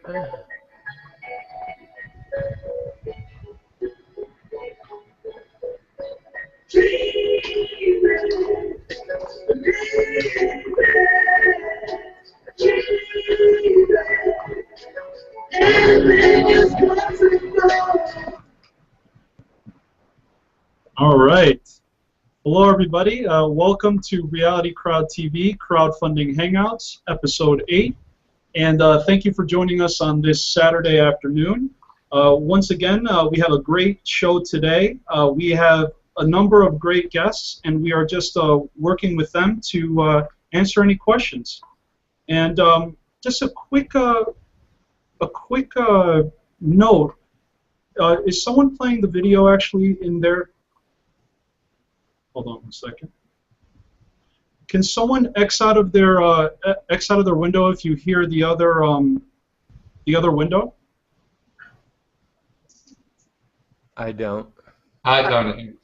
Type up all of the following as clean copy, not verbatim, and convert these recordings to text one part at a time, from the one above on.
All right. Hello, everybody. Welcome to Reality Crowd TV Crowdfunding Hangouts, Episode 8. And thank you for joining us on this Saturday afternoon. Once again, we have a great show today. We have a number of great guests, and we are just working with them to answer any questions. And just a quick note. Is someone playing the video actually in there? Hold on one second. Can someone X out of their window if you hear the other window? I don't. I don't.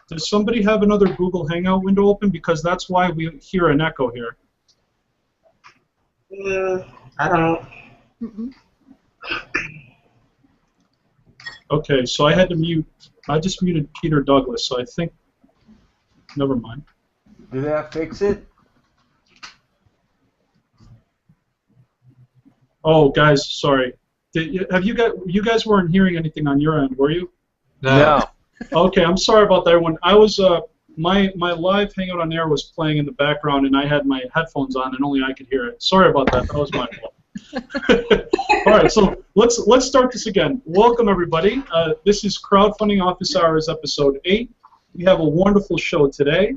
Does somebody have another Google Hangout window open? Because that's why we hear an echo here. I don't. Okay, so I had to mute. I just muted Peter Douglas, so I think. Never mind. Did that fix it? Oh, guys, sorry. You guys weren't hearing anything on your end, were you? No. Okay, I'm sorry about that, everyone. I was my live Hangout on Air was playing in the background, and I had my headphones on, and only I could hear it. Sorry about that. That was my fault. All right, so let's start this again. Welcome, everybody. This is Crowdfunding Office Hours, Episode 8. We have a wonderful show today.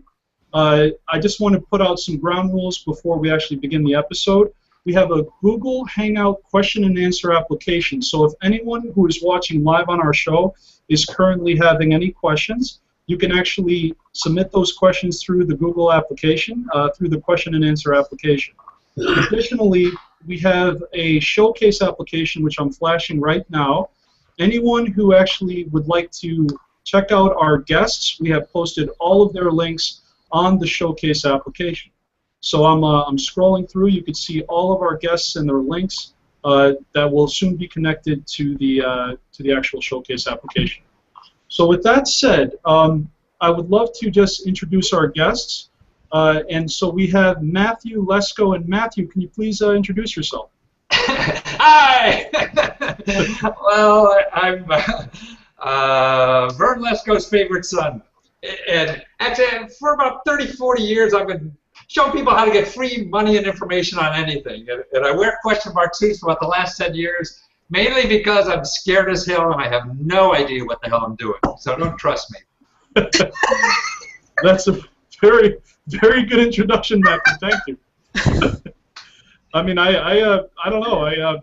I just want to put out some ground rules before we actually begin the episode. We have a Google Hangout question and answer application. So if anyone who is watching live on our show is currently having any questions, you can actually submit those questions through the Google application, through the question and answer application. Additionally, we have a showcase application which I'm flashing right now. Anyone who actually would like to check out our guests, we have posted all of their links on the showcase application. So I'm scrolling through. You can see all of our guests and their links that will soon be connected to the actual showcase application. So with that said, I would love to just introduce our guests. And so we have Matthew Lesko, and Matthew, can you please introduce yourself? Hi! Well, I'm Vern Lesko's favorite son. And actually, for about 30, 40 years, I've been showing people how to get free money and information on anything. And I wear question mark suits for about the last 10 years, mainly because I'm scared as hell and I have no idea what the hell I'm doing. So don't trust me. That's a very, very good introduction, Matthew. Thank you. I mean, I don't know. I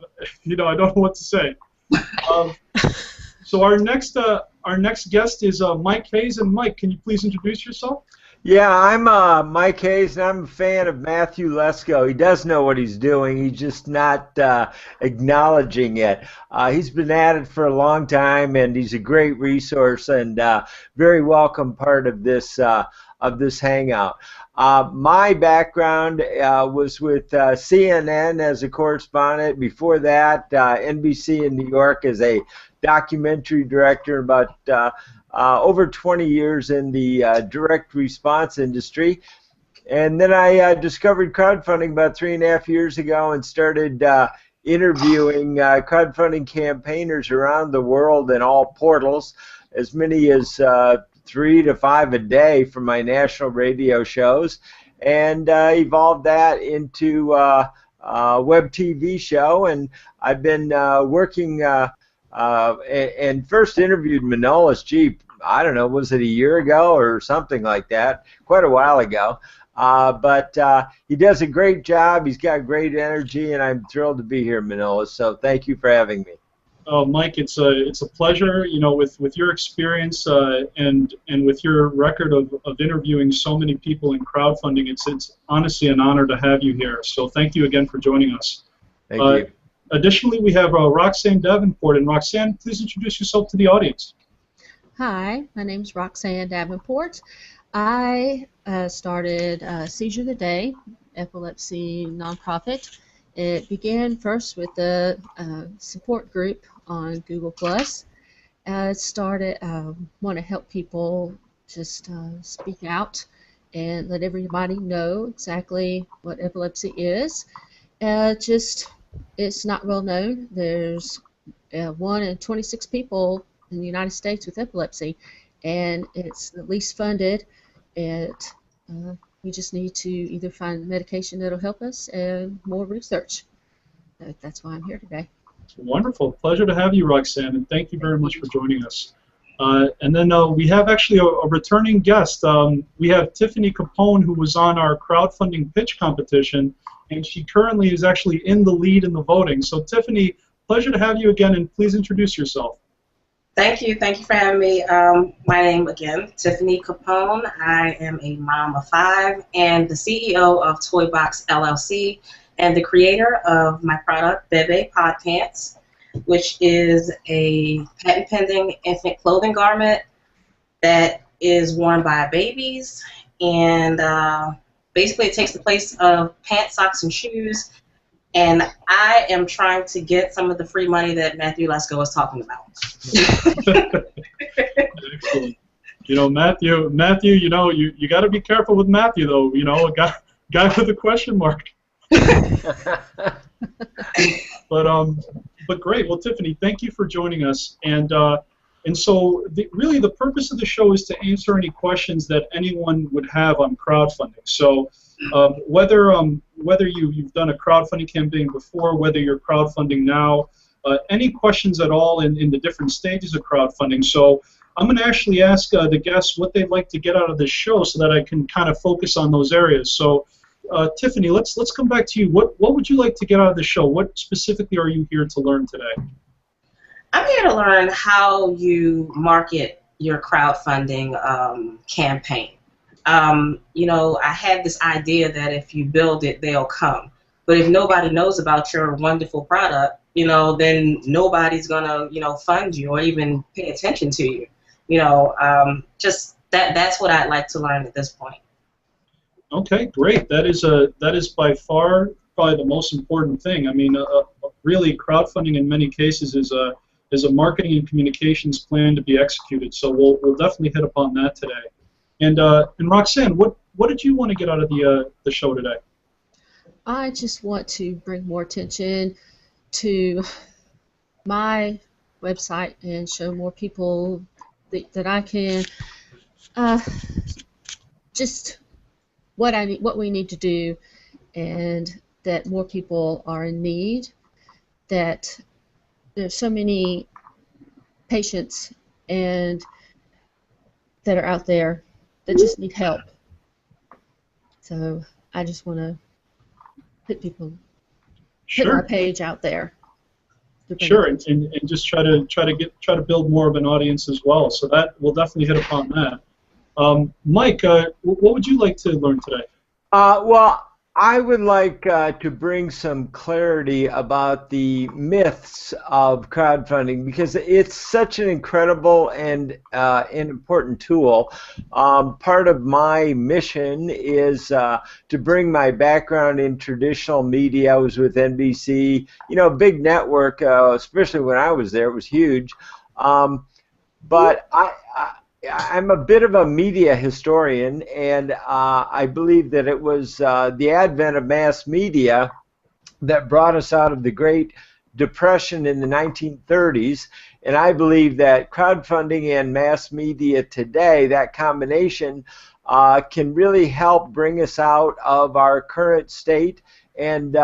don't know what to say. So our next guest is Mike Hayes, and Mike, can you please introduce yourself? Yeah, I'm Mike Hayes, and I'm a fan of Matthew Lesko. He does know what he's doing. He's just not acknowledging it. He's been at it for a long time, and he's a great resource and very welcome part of this hangout. My background was with CNN as a correspondent. Before that, NBC in New York as a documentary director, about over 20 years in the direct response industry. And then I discovered crowdfunding about 3.5 years ago and started interviewing crowdfunding campaigners around the world in all portals, as many as 3 to 5 a day for my national radio shows, and evolved that into a web TV show. And I've been working and first interviewed Manolis, I don't know, was it a year ago or something like that, quite a while ago. But he does a great job. He's got great energy, and I'm thrilled to be here, Manolis. So thank you for having me. Mike, it's a pleasure. You know, with your experience and with your record of interviewing so many people in crowdfunding, it's honestly an honor to have you here. So thank you again for joining us. Thank you. Additionally, we have Roxanne Davenport, and Roxanne, please introduce yourself to the audience. Hi, my name is Roxanne Davenport. I started Seizure the Day epilepsy nonprofit. It began first with a support group on Google+. It started, want to help people just speak out and let everybody know exactly what epilepsy is. It's not well known. There's 1 in 26 people in the United States with epilepsy, and it's the least funded. We just need to either find medication that'll help us and more research. That's why I'm here today. Wonderful. Pleasure to have you, Roxanne, and thank you very much for joining us. And then we have actually a returning guest. We have Tiffany Capone, who was on our crowdfunding pitch competition, and she currently is actually in the lead in the voting. So Tiffany, pleasure to have you again, and please introduce yourself. Thank you for having me. My name again, Tiffany Capone. I am a mom of 5 and the CEO of Toybox LLC and the creator of my product, Bebe Pod Pants, which is a patent-pending infant clothing garment that is worn by babies, and basically it takes the place of pants, socks, and shoes, and I am trying to get some of the free money that Matthew Lesko was talking about. Excellent. You know, Matthew, you know, you got to be careful with Matthew, though. You know, a guy with a question mark. But great. Well, Tiffany, thank you for joining us. And so really the purpose of the show is to answer any questions that anyone would have on crowdfunding. So whether you've done a crowdfunding campaign before, whether you're crowdfunding now, any questions at all in the different stages of crowdfunding. So I'm going to actually ask the guests what they'd like to get out of this show so that I can kind of focus on those areas. So Tiffany, let's come back to you. What would you like to get out of the show? What specifically are you here to learn today? I'm here to learn how you market your crowdfunding campaign. You know, I had this idea that if you build it, they'll come. But if nobody knows about your wonderful product, you know, then nobody's gonna, you know, fund you or even pay attention to you. You know, just that's what I'd like to learn at this point. Okay, great. That is by far probably the most important thing. I mean, really, crowdfunding in many cases is a marketing and communications plan to be executed. So we'll definitely hit upon that today. And Roxanne, what did you want to get out of the show today? I just want to bring more attention to my website and show more people that I can just what we need to do, and that more people are in need, that there's so many patients and that are out there that just need help. So I just want to put my page out there. Sure, and just try to build more of an audience as well. So that we'll definitely hit upon that. Mike, what would you like to learn today? Well, I would like to bring some clarity about the myths of crowdfunding, because it's such an incredible and an important tool. Part of my mission is to bring my background in traditional media. I was with NBC, you know, big network, especially when I was there. It was huge. But I'm a bit of a media historian, and I believe that it was the advent of mass media that brought us out of the Great Depression in the 1930s, and I believe that crowdfunding and mass media today, that combination, can really help bring us out of our current state and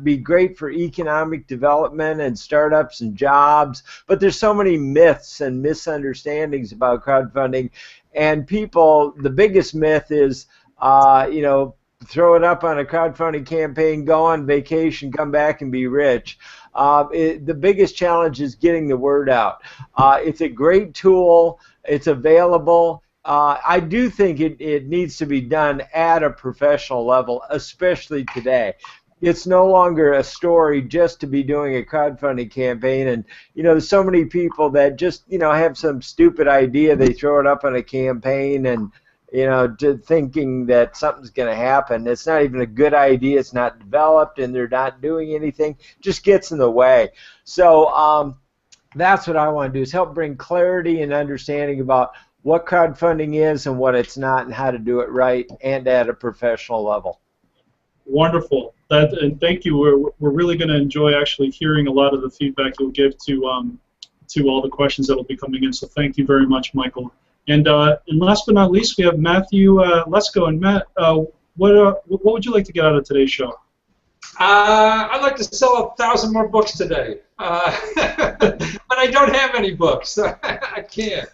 be great for economic development and startups and jobs. But there's so many myths and misunderstandings about crowdfunding, and people, the biggest myth is, you know, throw it up on a crowdfunding campaign, go on vacation, come back and be rich. The biggest challenge is getting the word out. It's a great tool. It's available. I do think it needs to be done at a professional level, especially today. It's no longer a story just to be doing a crowdfunding campaign, and you know, there's so many people that just, you know, have some stupid idea, they throw it up on a campaign, and thinking that something's going to happen. It's not even a good idea. It's not developed, and they're not doing anything. Just gets in the way. So that's what I want to do, is help bring clarity and understanding about what crowdfunding is and what it's not, and how to do it right and at a professional level. Wonderful. And thank you. We're really going to enjoy actually hearing a lot of the feedback you'll give to all the questions that will be coming in. So thank you very much, Michael. And last but not least, we have Matthew Lesko. And Matt, what would you like to get out of today's show? I'd like to sell 1,000 more books today, but I don't have any books. So I can't.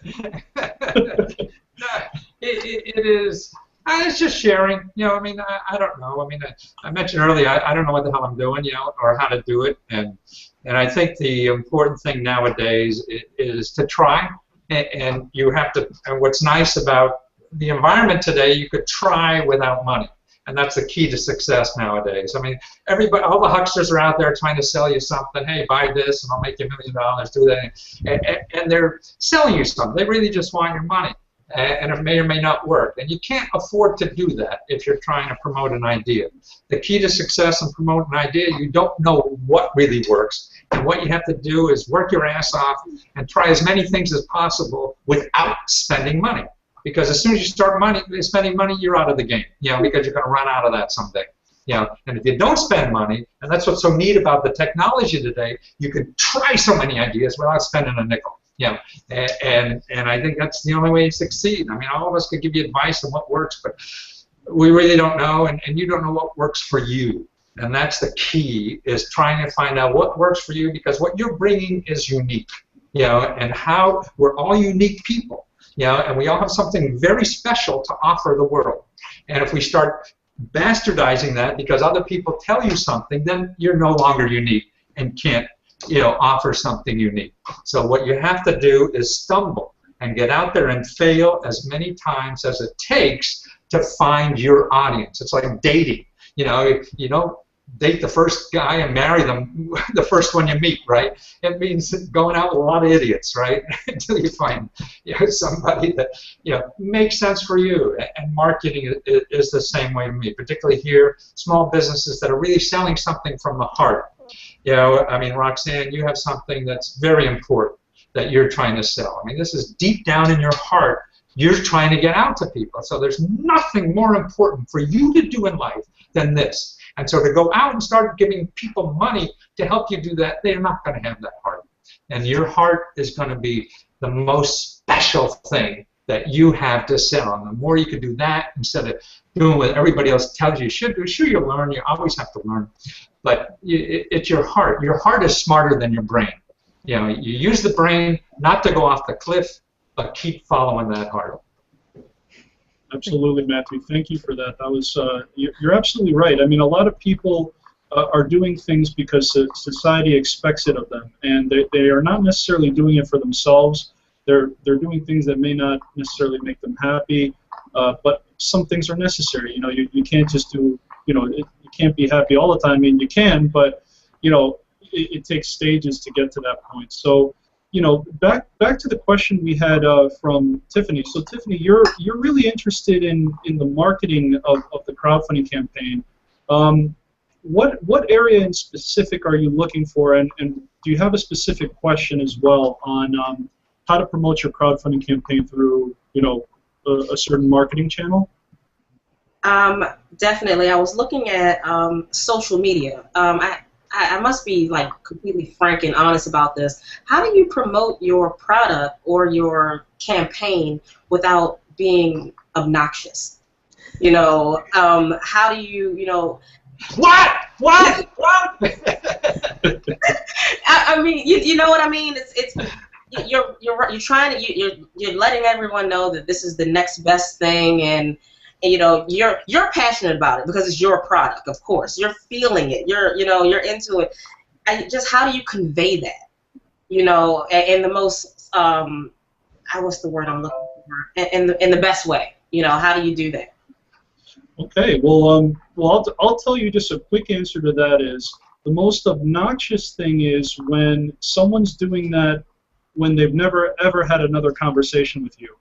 It is. It's just sharing. I mean, I don't know. I mean, I mentioned earlier, I don't know what the hell I'm doing, or how to do it, and I think the important thing nowadays is to try, and you have to. And what's nice about the environment today, you could try without money. And that's the key to success nowadays. I mean, everybody, all the hucksters are out there trying to sell you something. Hey, buy this, and I'll make you $1 million. Do that, and they're selling you something. They really just want your money, and it may or may not work. And you can't afford to do that if you're trying to promote an idea. The key to success in promoting an idea, you don't know what really works, and what you have to do is work your ass off and try as many things as possible without spending money. Because as soon as you start spending money, you're out of the game, because you're going to run out of that someday. And if you don't spend money, and that's what's so neat about the technology today, you can try so many ideas without spending a nickel. And I think that's the only way you succeed. I mean, all of us could give you advice on what works, but we really don't know, and you don't know what works for you. And that's the key, is trying to find out what works for you, because what you're bringing is unique. And how we're all unique people. And we all have something very special to offer the world. And if we start bastardizing that because other people tell you something, then you're no longer unique and can't, offer something unique. So what you have to do is stumble and get out there and fail as many times as it takes to find your audience. It's like dating. You don't date the first guy and marry them the first one you meet, right? It means going out with a lot of idiots, right? Until you find somebody that makes sense for you. And marketing is the same way to me, particularly here, small businesses that are really selling something from the heart. I mean, Roxanne, you have something that's very important that you're trying to sell. I mean, this is deep down in your heart. You're trying to get out to people. So there's nothing more important for you to do in life than this. And so to go out and start giving people money to help you do that, they're not going to have that heart. And your heart is going to be the most special thing that you have to sell. And the more you can do that instead of doing what everybody else tells you should do, sure, you'll learn. You always have to learn. But it's your heart. Your heart is smarter than your brain. You use the brain not to go off the cliff, but keep following that heart. Absolutely, Matthew. Thank you for that. That was you're absolutely right. I mean, a lot of people are doing things because society expects it of them, and they are not necessarily doing it for themselves. They're doing things that may not necessarily make them happy, but some things are necessary. You can't just do you can't be happy all the time. I mean, you can, but it takes stages to get to that point. So. Back to the question we had from Tiffany. So Tiffany, you're really interested in the marketing of the crowdfunding campaign. What area in specific are you looking for, and do you have a specific question as well on how to promote your crowdfunding campaign through a certain marketing channel? Definitely. I was looking at social media. I must be like completely frank and honest about this. How do you promote your product or your campaign without being obnoxious? How do you, What? I mean, you know what I mean? It's you're trying to you're letting everyone know that this is the next best thing, and you're passionate about it because it's your product. Of course, you're feeling it. You're into it. How do you convey that? In the most what's the word I'm looking for? In the best way. How do you do that? Okay. Well, I'll tell you just a quick answer to that is the most obnoxious thing is when someone's doing that when they've never ever had another conversation with you.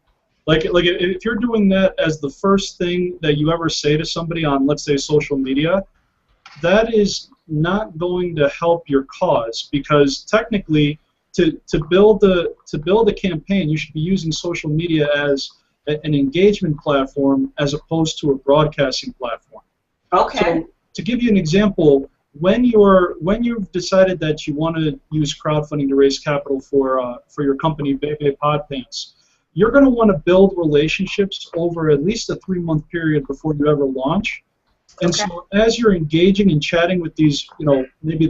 Like if you're doing that as the first thing that you ever say to somebody on, let's say, social media, that is not going to help your cause, because technically to build a campaign, you should be using social media as an engagement platform as opposed to a broadcasting platform. Okay. So to give you an example, when you've decided that you want to use crowdfunding to raise capital for your company, Bebe Pod Pants, you're going to want to build relationships over at least a 3-month period before you ever launch. And so as you're engaging and chatting with these, maybe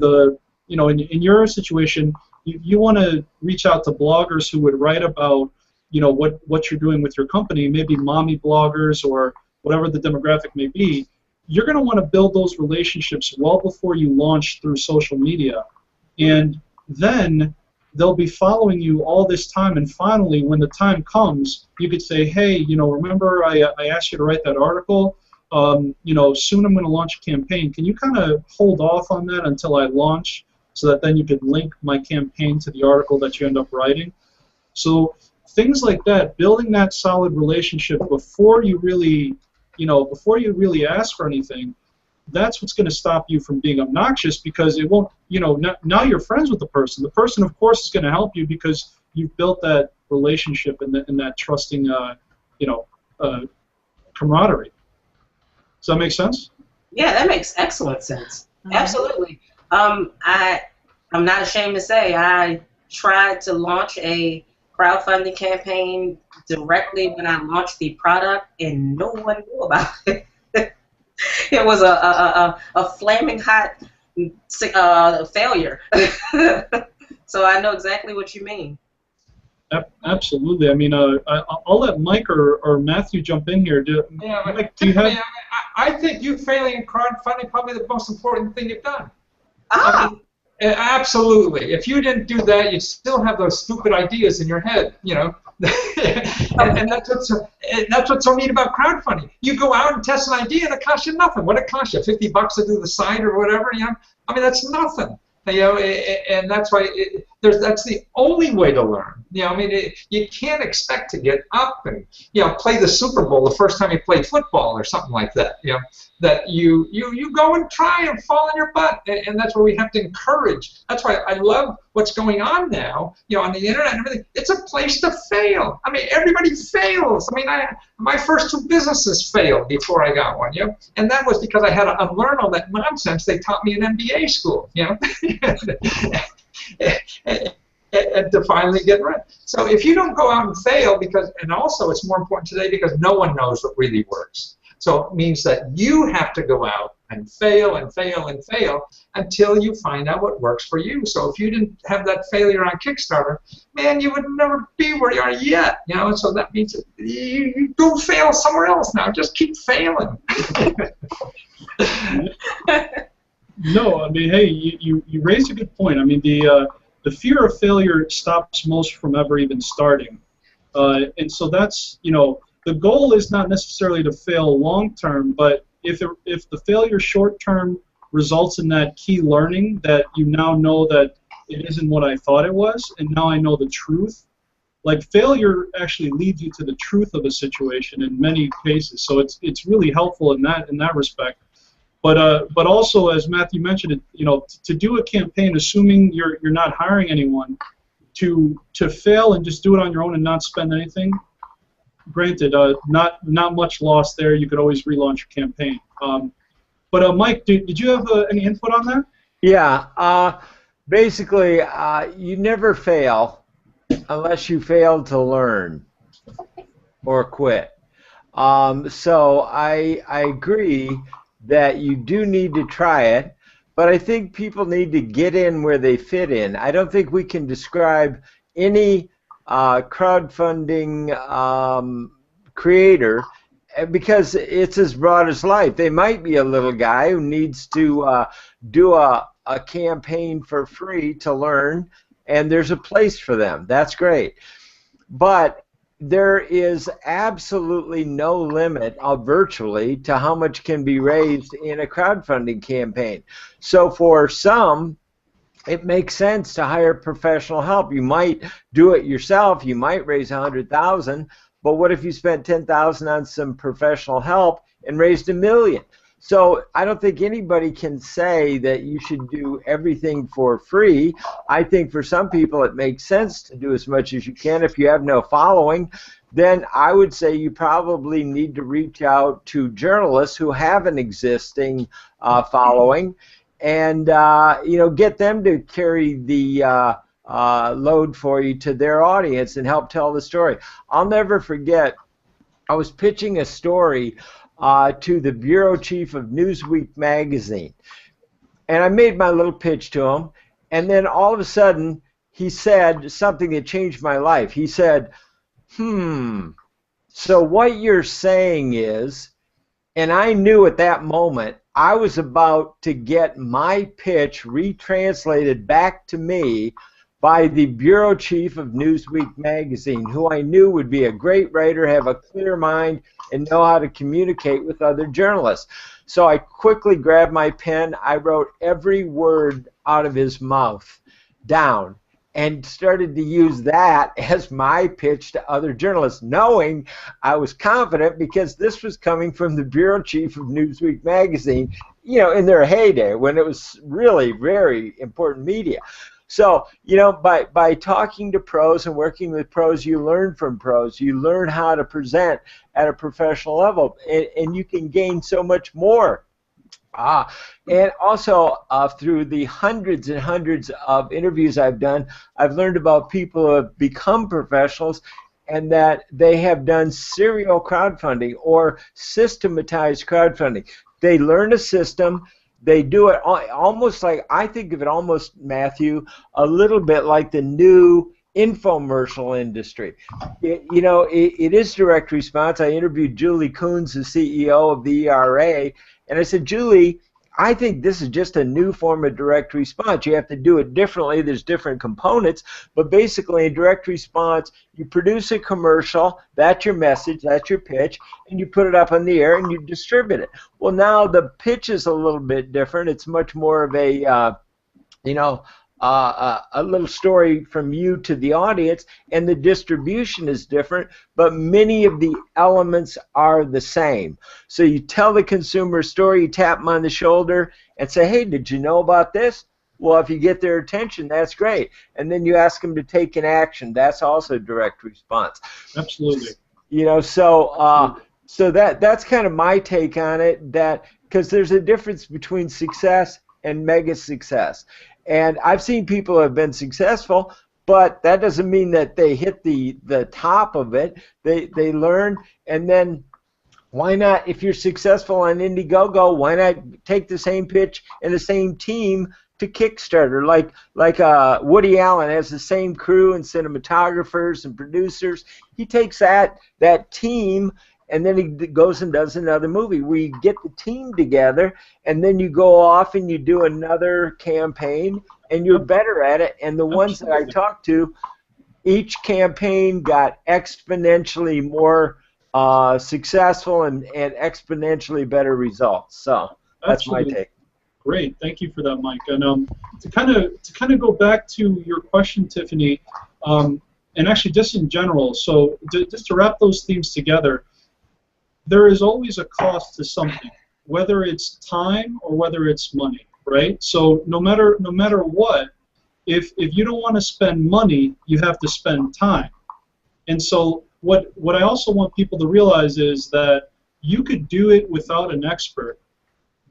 in your situation, you want to reach out to bloggers who would write about, what you're doing with your company, maybe mommy bloggers or whatever the demographic may be. You're going to want to build those relationships well before you launch through social media. And then they'll be following you all this time, and finally, when the time comes, you could say, hey, remember I asked you to write that article? Soon I'm going to launch a campaign. Can you kind of hold off on that until I launch, so that then you could link my campaign to the article that you end up writing? So things like that, building that solid relationship before you really ask for anything, that's what's going to stop you from being obnoxious, because it won't, now you're friends with the person. The person, of course, is going to help you because you've built that relationship and that trusting, camaraderie. Does that make sense? Yeah, that makes excellent sense. Absolutely. I'm not ashamed to say I tried to launch a crowdfunding campaign directly when I launched the product, and no one knew about it. It was a flaming hot failure. So I know exactly what you mean. Absolutely. I mean, I'll let Mike or Matthew jump in here. Mike, do you have? I think you failing in crowdfunding is probably the most important thing you've done. Ah. I mean, absolutely. If you didn't do that, you'd still have those stupid ideas in your head, and that's what's so neat about crowdfunding. You go out and test an idea, and it costs you nothing. What it costs you, $50 to do the site or whatever, I mean, that's nothing. And that's why that's the only way to learn. I mean, you can't expect to get up and play the Super Bowl the first time you play football or something like that. That you go and try and fall on your butt, and that's where we have to encourage. That's why I love what's going on now. On the internet and everything, it's a place to fail. I mean, everybody fails. I mean, my first 2 businesses failed before I got one. And that was because I had to unlearn all that nonsense they taught me in MBA school. And to finally get right. So if you don't go out and fail, and also it's more important today because no one knows what really works. So it means that you have to go out and fail and fail and fail until you find out what works for you. So if you didn't have that failure on Kickstarter, man, you would never be where you are yet. So that means that you go fail somewhere else now. Just keep failing. No, I mean, hey, you raised a good point. I mean, the fear of failure stops most from ever even starting, and so that's the goal is not necessarily to fail long term, but if the failure short term results in that key learning that you now know that it isn't what I thought it was, and now I know the truth. Like, failure actually leads you to the truth of a situation in many cases, so it's really helpful in that respect. But also, as Matthew mentioned, to do a campaign, assuming you're not hiring anyone, to fail and just do it on your own and not spend anything. Granted, not much loss there. You could always relaunch your campaign. But Mike, did you have any input on that? Yeah. Basically, you never fail unless you fail to learn or quit. So I agree that you do need to try it, but I think people need to get in where they fit in. I don't think we can describe any crowdfunding creator because it's as broad as life. They might be a little guy who needs to do a campaign for free to learn, and there's a place for them. That's great. But there is absolutely no limit, virtually, to how much can be raised in a crowdfunding campaign. So for some, it makes sense to hire professional help. You might do it yourself. You might raise $100,000, but what if you spent $10,000 on some professional help and raised $1 million? So I don't think anybody can say that you should do everything for free. I think for some people it makes sense to do as much as you can. If you have no following, then I would say you probably need to reach out to journalists who have an existing following, and get them to carry the load for you to their audience and help tell the story. I'll never forget, I was pitching a story to the bureau chief of Newsweek magazine, and I made my little pitch to him, and then all of a sudden he said something that changed my life. He said, so what you're saying is, and I knew at that moment I was about to get my pitch retranslated back to me by the bureau chief of Newsweek magazine, who I knew would be a great writer, have a clear mind, and know how to communicate with other journalists. So I quickly grabbed my pen, I wrote every word out of his mouth down, and started to use that as my pitch to other journalists, knowing I was confident because this was coming from the bureau chief of Newsweek magazine, in their heyday when it was really very important media. So, by talking to pros and working with pros, you learn from pros. You learn how to present at a professional level, and you can gain so much more. And also, through the hundreds and hundreds of interviews I've done, I've learned about people who have become professionals and that they have done serial crowdfunding or systematized crowdfunding. They learn a system. They do it almost like, I think of it almost, Matthew, a little bit like the new infomercial industry. It is direct response. I interviewed Julie Coons, the CEO of the ERA, and I said, Julie, I think this is just a new form of direct response. You have to do it differently. There's different components, but basically in direct response, you produce a commercial, that's your message, that's your pitch, and you put it up on the air and you distribute it. Well, now the pitch is a little bit different. It's much more of a, a little story from you to the audience, and the distribution is different, but many of the elements are the same. So you tell the consumer a story, you tap them on the shoulder and say, hey, did you know about this? Well, if you get their attention, that's great. And then you ask them to take an action. That's also direct response. Absolutely. So that's kind of my take on it, that because there's a difference between success and mega success. And I've seen people who have been successful, but that doesn't mean that they hit the top of it. They learn, and then why not, if you're successful on Indiegogo, why not take the same pitch and the same team to Kickstarter? Like Woody Allen has the same crew and cinematographers and producers. He takes that team, and then he goes and does another movie where you get the team together, and then you go off and you do another campaign, and you're better at it. And the ones that I talked to, each campaign got exponentially more successful and exponentially better results. So that's Absolutely. my take. Great, thank you for that, Mike. And to kind of go back to your question, Tiffany, and actually just in general, so just to wrap those themes together, there is always a cost to something, whether it's time or whether it's money, right? So no matter what, if you don't want to spend money, you have to spend time. And so what I also want people to realize is that you could do it without an expert,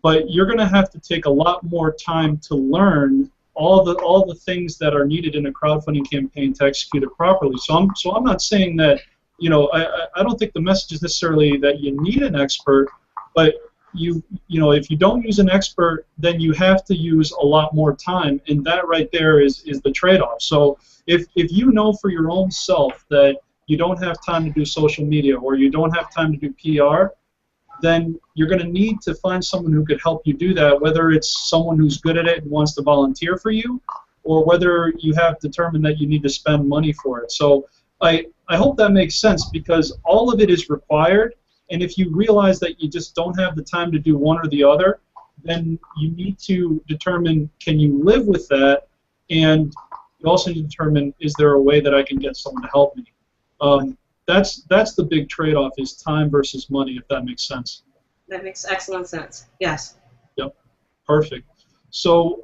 but you're going to have to take a lot more time to learn all the things that are needed in a crowdfunding campaign to execute it properly. So I'm not saying that, I don't think the message is necessarily that you need an expert, but if you don't use an expert, then you have to use a lot more time, and that right there is the trade-off. So if you know for your own self that you don't have time to do social media or you don't have time to do PR, then you're going to need to find someone who could help you do that, whether it's someone who's good at it and wants to volunteer for you, or whether you have determined that you need to spend money for it. So I hope that makes sense, because all of it is required, and if you realize that you just don't have the time to do one or the other, then you need to determine, can you live with that, and you also need to determine, is there a way that I can get someone to help me? that's the big trade-off, is time versus money, if that makes sense. That makes excellent sense. Yes. Yep. Perfect. So,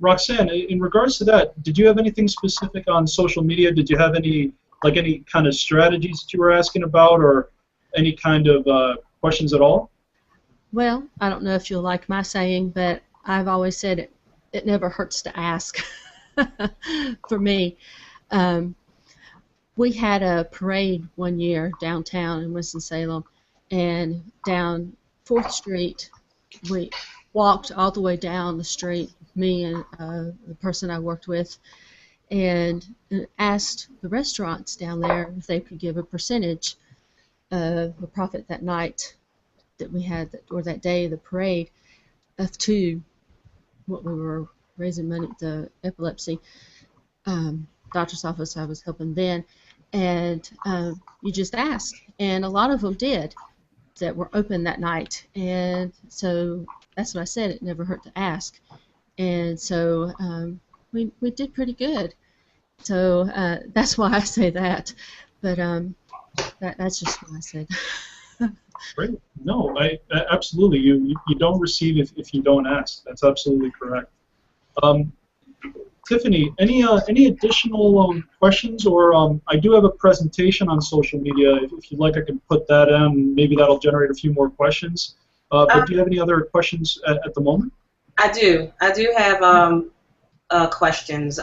Roxanne, in regards to that, did you have anything specific on social media? Did you have any kind of strategies that you were asking about, or any kind of questions at all? Well, I don't know if you'll like my saying, but I've always said it never hurts to ask. For me, we had a parade one year downtown in Winston-Salem, and down 4th Street, we walked all the way down the street, me and the person I worked with, and asked the restaurants down there if they could give a percentage of the profit that night that we had, or that day of the parade, to what we were raising money at the epilepsy doctor's office I was helping then. And you just ask, and a lot of them did that were open that night, and so that's what I said, it never hurt to ask. And so we did pretty good, so that's why I say that, but that's just what I said. Great. No, absolutely, you don't receive if you don't ask. That's absolutely correct. Tiffany, any additional questions? Or I do have a presentation on social media. If you'd like, I can put that in. Maybe that'll generate a few more questions. But do you have any other questions at the moment? I do. I do have questions.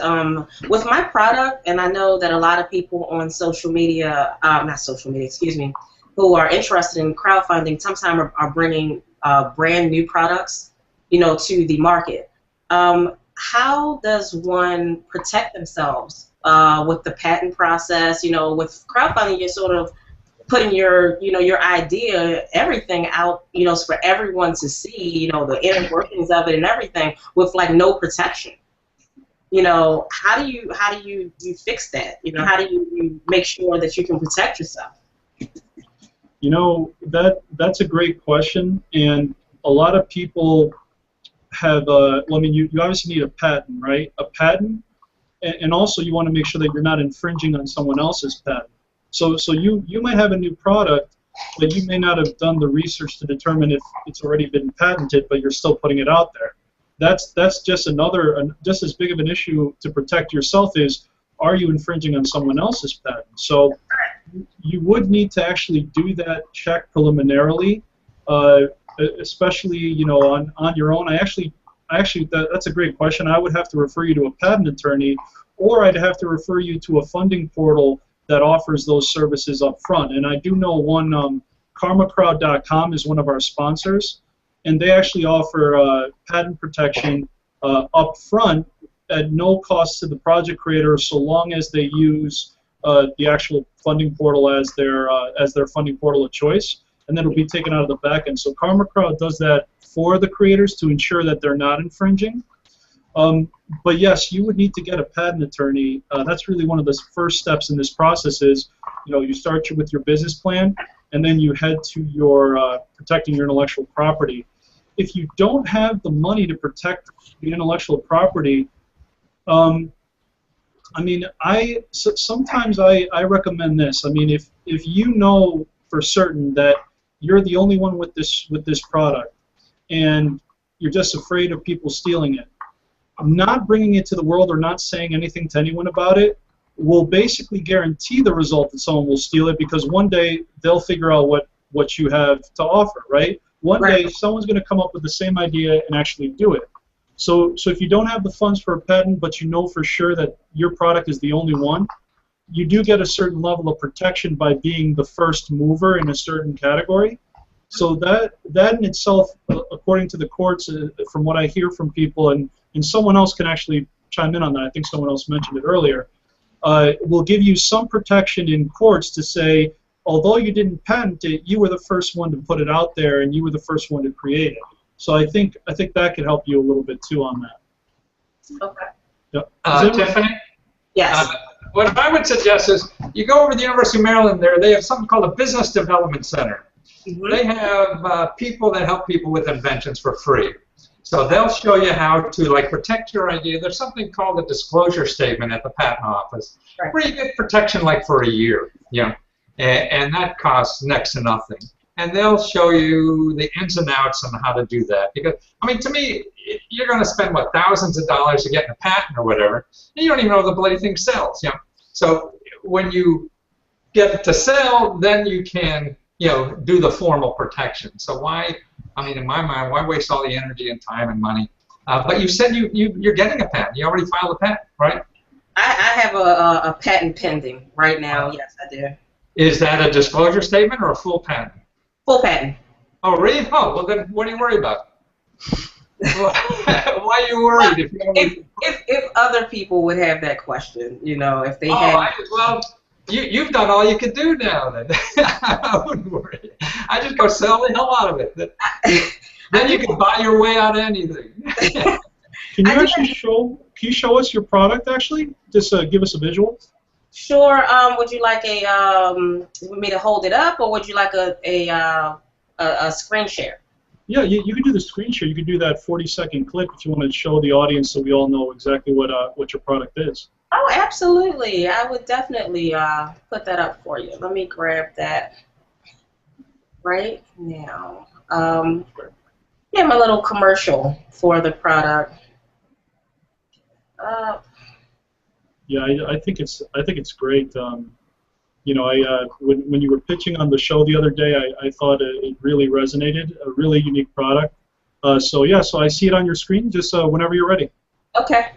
With my product, and I know that a lot of people on social media, not social media, excuse me, who are interested in crowdfunding, sometimes are bringing brand new products, to the market. How does one protect themselves with the patent process? With crowdfunding, you're sort of putting your idea, everything out, for everyone to see, the inner workings of it and everything, with like no protection. How do you fix that? How do you make sure that you can protect yourself? That's a great question, and a lot of people have, you obviously need a patent, right? A patent, and also you want to make sure that you're not infringing on someone else's patent. So you might have a new product, but you may not have done the research to determine if it's already been patented, but you're still putting it out there. That's just just as big of an issue to protect yourself is, are you infringing on someone else's patent? So you would need to actually do that check preliminarily, especially on your own. That's a great question. I would have to refer you to a patent attorney, or I'd have to refer you to a funding portal that offers those services up front. And I do know one, KarmaCrowd.com is one of our sponsors, and they actually offer patent protection up front at no cost to the project creator, so long as they use the actual funding portal as their funding portal of choice, and then it'll be taken out of the back end. So KarmaCrowd does that for the creators to ensure that they're not infringing. But yes, you would need to get a patent attorney. That's really one of the first steps in this process is, you start with your business plan, and then you head to your protecting your intellectual property. If you don't have the money to protect the intellectual property, sometimes I recommend this. If you know for certain that you're the only one with this product, and you're just afraid of people stealing it, not bringing it to the world or not saying anything to anyone about it will basically guarantee the result that someone will steal it, because one day they'll figure out what you have to offer, right? One day someone's going to come up with the same idea and actually do it. So if you don't have the funds for a patent, but you know for sure that your product is the only one, you do get a certain level of protection by being the first mover in a certain category. So that in itself, according to the courts, from what I hear from people, and someone else can actually chime in on that, I think someone else mentioned it earlier, will give you some protection in courts to say, although you didn't patent it, you were the first one to put it out there, and you were the first one to create it. So I think that could help you a little bit too on that. Okay. Yep. Tiffany? Yes. What I would suggest is you go over to the University of Maryland there. They have something called a Business Development Center. Mm-hmm. They have people that help people with inventions for free. So they'll show you how to protect your idea. There's something called a disclosure statement at the patent office, where you get protection for a year. and that costs next to nothing. And they'll show you the ins and outs on how to do that. Because, I mean, to me, you're going to spend, what, thousands of dollars to get a patent or whatever, and you don't even know if the bloody thing sells. You know? So when you get it to sell, then you can, you know, do the formal protection. So why, I mean, in my mind, why waste all the energy and time and money? But you said you're getting a patent. You already filed a patent, right? I have a patent pending right now. Yes, I do. Is that a disclosure statement or a full patent? Full patent. Oh, really? Oh, well then, what are you worried about? Why are you worried? If other people would have that question, you know, if they had. Well, you've done all you could do now. Then I wouldn't worry. I just go sell the hell out of it. Then you can buy your way out of anything. Can you actually show? Can you show us your product actually? Just give us a visual. Sure. Would you like me to hold it up, or would you like a screen share? Yeah, you could do the screen share. You could do that 40-second clip if you want to show the audience so we all know exactly what your product is. Oh, absolutely. I would definitely put that up for you. Let me grab that right now. Yeah, my little commercial for the product. Yeah, I think it's great. You know, when you were pitching on the show the other day, I thought it really resonated. A really unique product. So yeah, so I see it on your screen. Just whenever you're ready. Okay.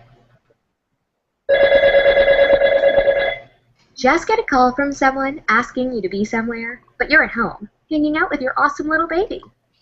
Just get a call from someone asking you to be somewhere, but you're at home, hanging out with your awesome little baby.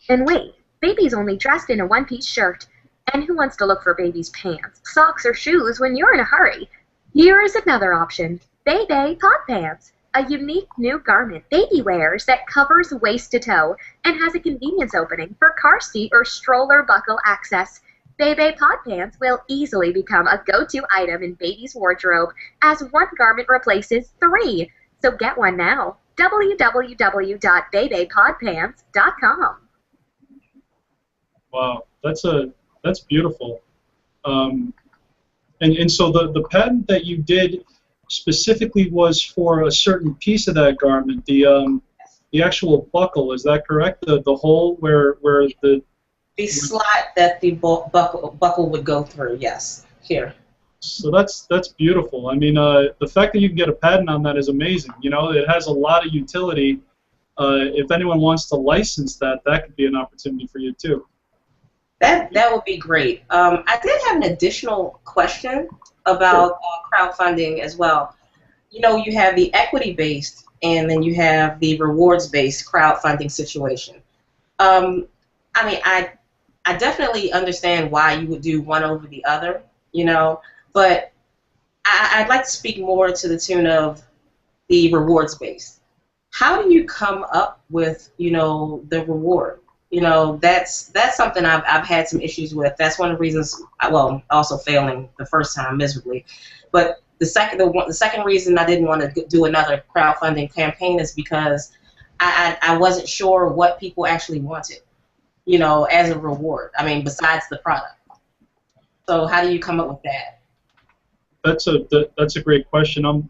And wait, baby's only dressed in a one-piece shirt. And who wants to look for baby's pants, socks, or shoes when you're in a hurry? Here is another option, Baby Pod Pants, a unique new garment baby wears that covers waist to toe and has a convenience opening for car seat or stroller buckle access. Baby Pod Pants will easily become a go-to item in baby's wardrobe as one garment replaces 3. So get one now. www.babypodpants.com. Wow, that's beautiful. And so the patent that you did specifically was for a certain piece of that garment, the actual buckle. Is that correct? The hole where the slot that the buckle would go through. Yes, here. So that's beautiful. I mean, the fact that you can get a patent on that is amazing. You know, it has a lot of utility. If anyone wants to license that, that could be an opportunity for you too. That would be great. I did have an additional question about crowdfunding as well. You know, you have the equity-based and then you have the rewards-based crowdfunding situation. I mean, I definitely understand why you would do one over the other, you know, but I'd like to speak more to the tune of the rewards-based. How do you come up with, you know, the reward? You know, that's something I've had some issues with. That's one of the reasons, well, also failing the first time miserably. But the second reason I didn't want to do another crowdfunding campaign is because I wasn't sure what people actually wanted, you know, as a reward. I mean, besides the product. So how do you come up with that? That's a great question.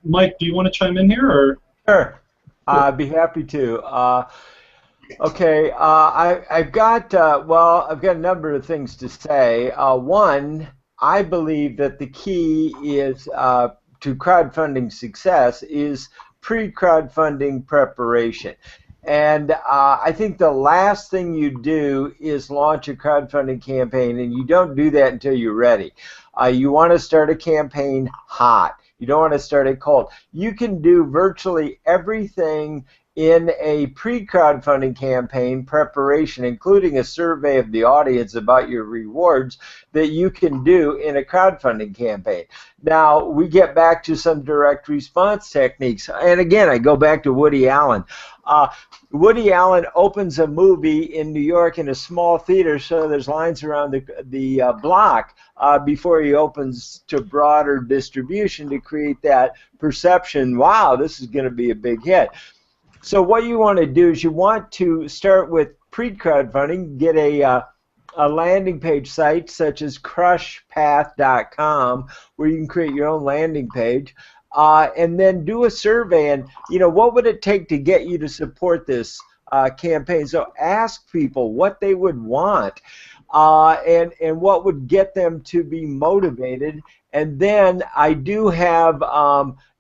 Mike, do you want to chime in here, or? Sure, I'd be happy to. Okay, I've got a number of things to say. One, I believe that the key is to crowdfunding success is pre-crowdfunding preparation. And I think the last thing you do is launch a crowdfunding campaign, and you don't do that until you're ready. You want to start a campaign hot. You don't want to start it cold. You can do virtually everything in a pre-crowdfunding campaign preparation, including a survey of the audience about your rewards, that you can do in a crowdfunding campaign. Now, we get back to some direct response techniques. And again, I go back to Woody Allen. Woody Allen opens a movie in New York in a small theater, so there's lines around the block before he opens to broader distribution to create that perception, wow, this is going to be a big hit. So what you want to do is you want to start with pre-crowdfunding, get a landing page site such as crushpath.com where you can create your own landing page. and then do a survey. And what would it take to get you to support this campaign? So ask people what they would want, and what would get them to be motivated. And then I do have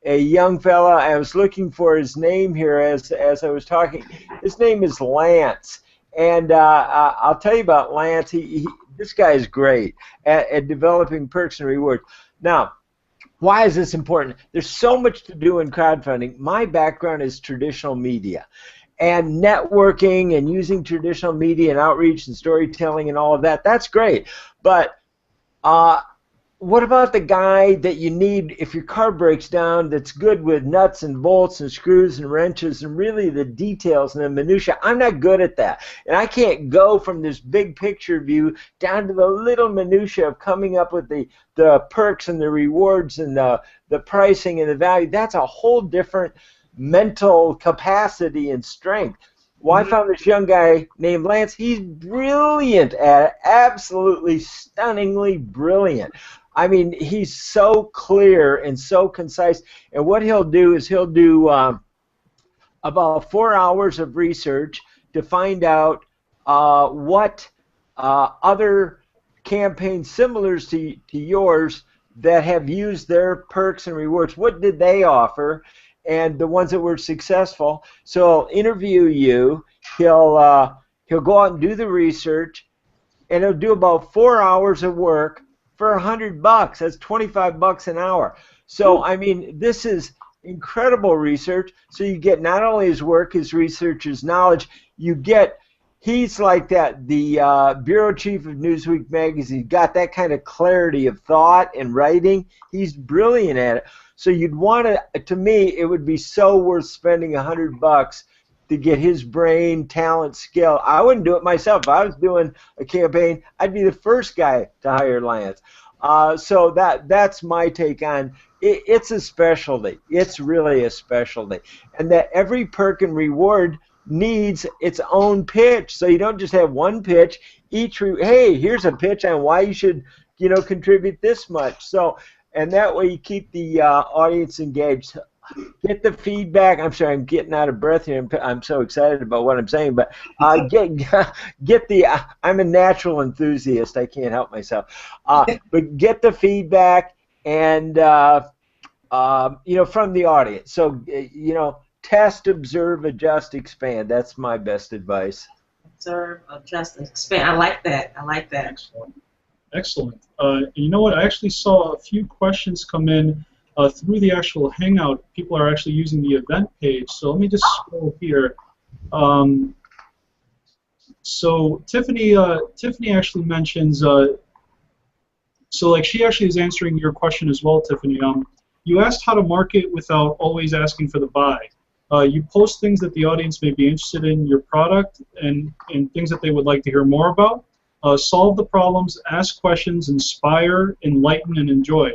a young fella. I was looking for his name here as I was talking. His name is Lance, and I'll tell you about Lance. This guy is great at developing perks and rewards. Now, why is this important? There's so much to do in crowdfunding. My background is traditional media, and networking and using traditional media and outreach and storytelling and all of that. That's great, but what about the guy that you need if your car breaks down, that's good with nuts and bolts and screws and wrenches and really the details and the minutia? I'm not good at that. And I can't go from this big picture view down to the little minutia of coming up with the perks and the rewards and the pricing and the value. That's a whole different mental capacity and strength. Well, I found this young guy named Lance. He's brilliant at it, absolutely stunningly brilliant. I mean, he's so clear and so concise. And what he'll do is he'll do about 4 hours of research to find out what other campaigns similar to yours that have used their perks and rewards, what did they offer, and the ones that were successful. So he'll interview you. He'll go out and do the research, and he'll do about 4 hours of work for $100. That's $25 an hour. So I mean, this is incredible research. So you get not only his work, his research, his knowledge. You get, he's like that, the bureau chief of Newsweek magazine. He's got that kind of clarity of thought and writing. He's brilliant at it. So you'd want to me, it would be so worth spending $100 to get his brain, talent, skill. I wouldn't do it myself. If I was doing a campaign, I'd be the first guy to hire Lance. So that's my take on it. It's a specialty. It's really a specialty. And that every perk and reward needs its own pitch. So you don't just have one pitch. Hey, here's a pitch on why you should, contribute this much. So, and that way you keep the audience engaged. Get the feedback. I'm sorry, I'm getting out of breath here. I'm so excited about what I'm saying, but get the. I'm a natural enthusiast. I can't help myself. But get the feedback and from the audience. So test, observe, adjust, expand. That's my best advice. Observe, adjust, expand. I like that. Excellent. Excellent. You know what? I actually saw a few questions come in. Through the actual Hangout, people are actually using the event page. So let me just scroll here. So Tiffany actually mentions. So like she actually is answering your question as well, Tiffany. You asked how to market without always asking for the buy. You post things that the audience may be interested in your product and things that they would like to hear more about. Solve the problems, ask questions, inspire, enlighten, and enjoy.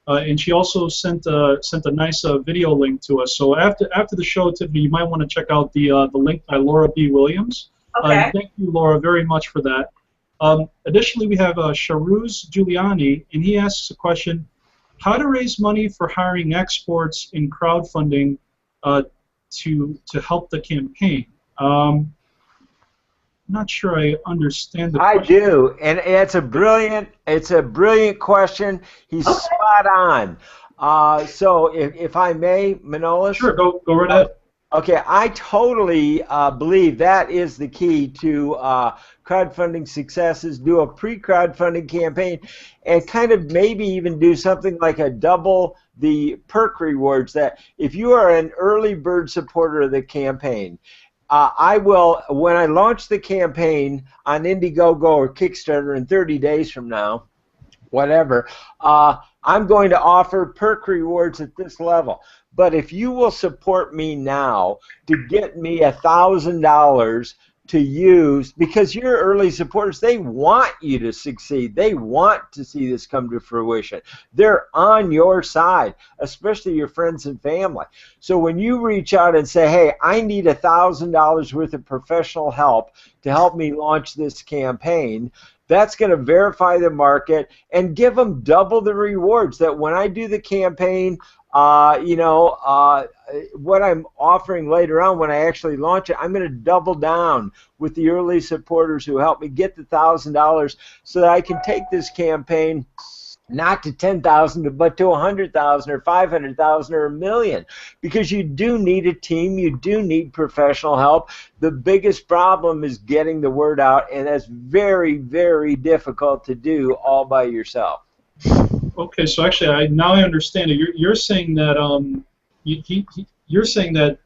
And she also sent a nice video link to us. So after the show, Tiffany, you might want to check out the link by Laura B. Williams. Okay. Thank you, Laura, very much for that. Additionally, we have Sharuz Giuliani, and he asks a question: how to raise money for hiring experts in crowdfunding to help the campaign? Not sure I understand the question. I do, and it's a brilliant question. He's spot on. So if I may, Manolis? Sure, go right ahead. Okay, I totally believe that is the key to crowdfunding successes. Do a pre-crowdfunding campaign and kind of maybe even do something like a double the perk rewards. That if you are an early bird supporter of the campaign, I will, when I launch the campaign on Indiegogo or Kickstarter in 30 days from now, whatever, I'm going to offer perk rewards at this level. But if you will support me now to get me $1,000 to use, because your early supporters, they want you to succeed. They want to see this come to fruition. They're on your side, especially your friends and family. So when you reach out and say, hey, I need $1,000 worth of professional help to help me launch this campaign, that's going to verify the market and give them double the rewards. That when I do the campaign, what I'm offering later on when I actually launch it, I'm going to double down with the early supporters who help me get the $1,000 so that I can take this campaign not to 10,000, but to 100,000 or 500,000 or $1 million, because you do need a team, you do need professional help. The biggest problem is getting the word out, and that's very, very difficult to do all by yourself. Okay, so actually, now I understand it. You're saying that you're saying that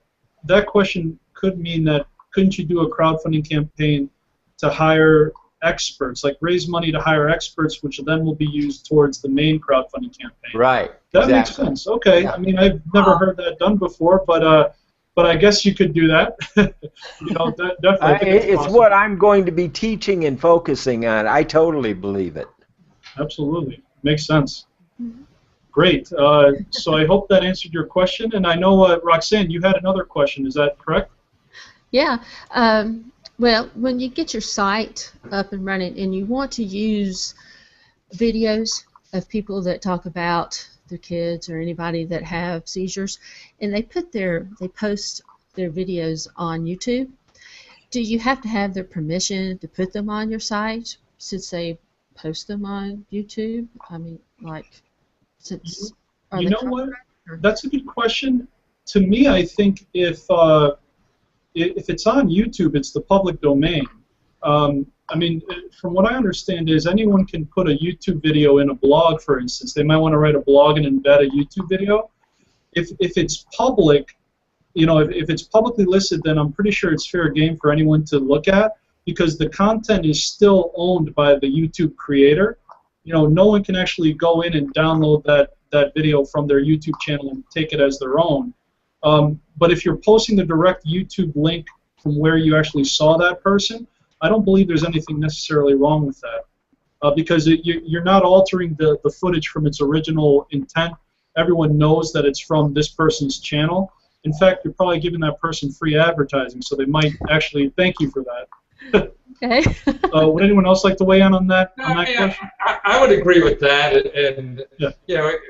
question could mean that couldn't you do a crowdfunding campaign to hire experts, like raise money to hire experts, which then will be used towards the main crowdfunding campaign? Right. That makes sense. Okay. Yeah. I mean, I've never heard that done before, but I guess you could do that. Definitely. It's what I'm going to be teaching and focusing on. I totally believe it. Absolutely. Makes sense. Great. So I hope that answered your question. And I know, Roxanne, you had another question. Is that correct? Yeah. Well, when you get your site up and running and you want to use videos of people that talk about their kids or anybody that have seizures, and they post their videos on YouTube, do you have to have their permission to put them on your site since they post them on YouTube? I mean, like, since you know what? That's a good question. To me, I think if it's on YouTube, it's the public domain. I mean, from what I understand is anyone can put a YouTube video in a blog, for instance. They might want to write a blog and embed a YouTube video. If it's public, if it's publicly listed, then I'm pretty sure it's fair game for anyone to look at, because the content is still owned by the YouTube creator. No one can actually go in and download that video from their YouTube channel and take it as their own. But if you're posting the direct YouTube link from where you actually saw that person, I don't believe there's anything necessarily wrong with that, because you're not altering the footage from its original intent. Everyone knows that it's from this person's channel. In fact, you're probably giving that person free advertising, so they might actually thank you for that. Okay. Would anyone else like to weigh in on that? Question? I would agree with that, and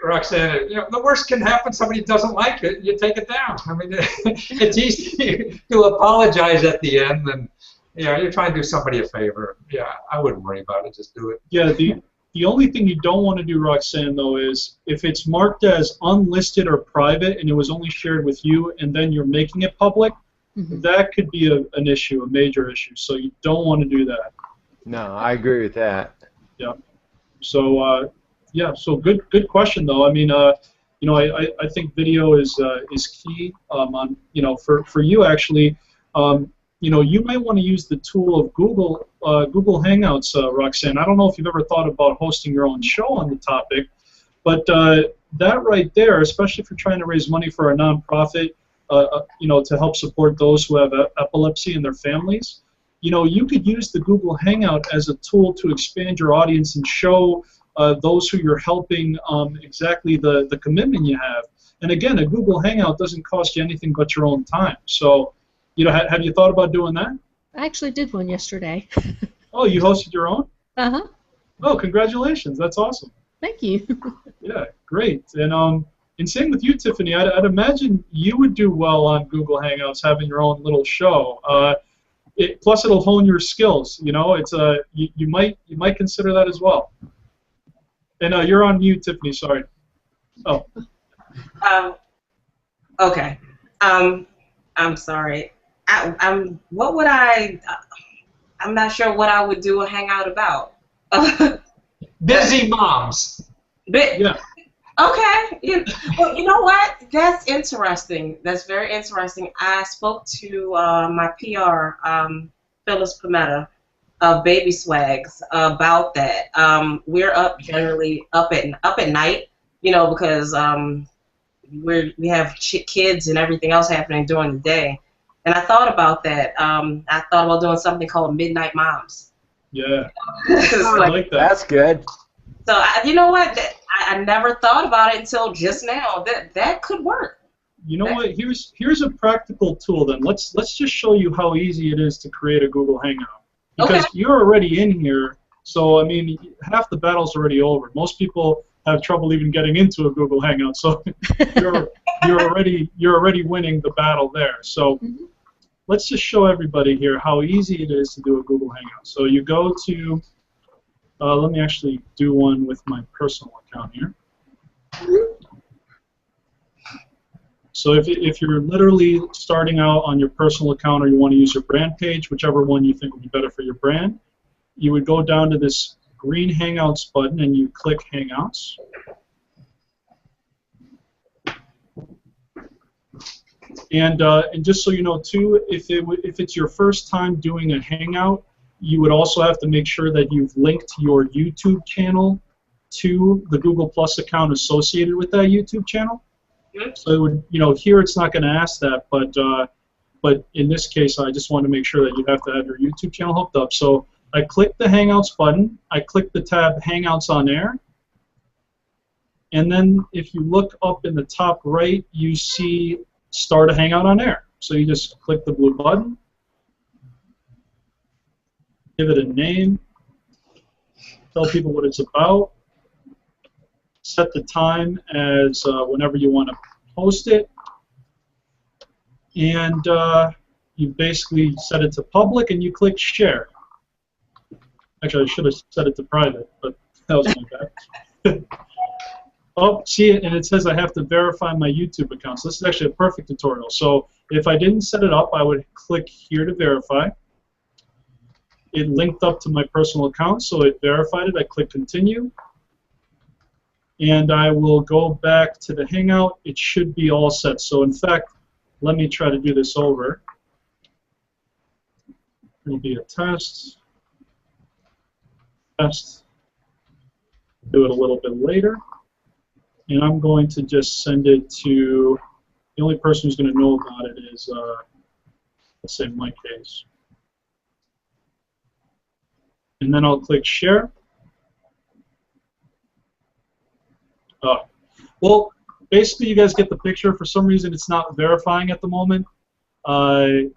Roxanne, the worst can happen. Somebody doesn't like it, you take it down. I mean, it's easy to apologize at the end, and you're trying to do somebody a favor. Yeah, I wouldn't worry about it. Just do it. Yeah. The only thing you don't want to do, Roxanne, though, is if it's marked as unlisted or private and it was only shared with you, and then you're making it public. Mm-hmm. That could be an issue, a major issue. So you don't want to do that. No, I agree with that. Yeah. So so good question though. I mean, I think video is key. For you actually, you might want to use the tool of Google Hangouts, Roxanne. I don't know if you've ever thought about hosting your own show on the topic, but that right there, especially if you're trying to raise money for a nonprofit. To help support those who have epilepsy and their families. You could use the Google Hangout as a tool to expand your audience and show those who you're helping exactly the commitment you have. And again, a Google Hangout doesn't cost you anything but your own time. So, have you thought about doing that? I actually did one yesterday. Oh, you hosted your own? Uh-huh. Oh, congratulations. That's awesome. Thank you. Yeah, great. And same with you, Tiffany. I'd imagine you would do well on Google Hangouts, having your own little show. Plus, it'll hone your skills. It's you might consider that as well. And you're on mute, Tiffany. Sorry. Oh. Okay. I'm sorry. I'm not sure what I would do a hangout about. Busy moms. Yeah. Okay. Well, you know what? That's interesting. That's very interesting. I spoke to my PR, Phyllis Pimetta, of Baby Swags, about that. We're generally up at night, because we have kids and everything else happening during the day. And I thought about that. I thought about doing something called Midnight Moms. Yeah. I like that. That's good. So you know what? I never thought about it until just now. That could work. You know what? Here's a practical tool. Then let's just show you how easy it is to create a Google Hangout. Because you're already in here, so I mean, half the battle's already over. Most people have trouble even getting into a Google Hangout. So you're already winning the battle there. So let's just show everybody here how easy it is to do a Google Hangout. So you go to, let me actually do one with my personal account here. So if you're literally starting out on your personal account or you want to use your brand page, whichever one you think would be better for your brand, you would go down to this green Hangouts button and you click Hangouts. And just so you know too, if it's your first time doing a Hangout, you would also have to make sure that you've linked your YouTube channel to the Google Plus account associated with that YouTube channel. So it would, here it's not going to ask that, but in this case, I just want to make sure that you have to have your YouTube channel hooked up. So I click the Hangouts button, I click the tab Hangouts on Air, and then if you look up in the top right, you see Start a Hangout on Air. So you just click the blue button, give it a name, tell people what it's about, set the time as whenever you want to post it, and you basically set it to public and you click share. Actually, I should have set it to private, but that was my bad. Oh, see it, and it says I have to verify my YouTube account. So this is actually a perfect tutorial. So if I didn't set it up, I would click here to verify. It linked up to my personal account, so it verified it. I click continue. And I will go back to the Hangout. It should be all set. So in fact, let me try to do this over. It'll be a test. Test. Do it a little bit later. And I'm going to just send it to, the only person who's going to know about it is, let's say in my case. And then I'll click share. Well, basically, you guys get the picture. For some reason, it's not verifying at the moment. I'd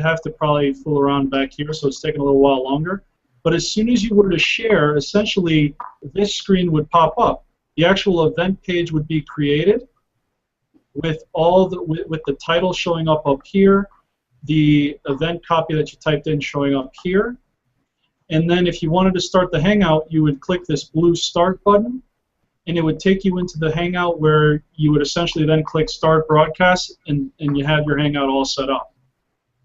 have to probably fool around back here, so it's taking a little while longer. But as soon as you were to share, essentially, this screen would pop up. The actual event page would be created with with the title showing up here, the event copy that you typed in showing up here, and then if you wanted to start the Hangout, you would click this blue Start button, and it would take you into the Hangout where you would essentially then click Start Broadcast, and you have your Hangout all set up.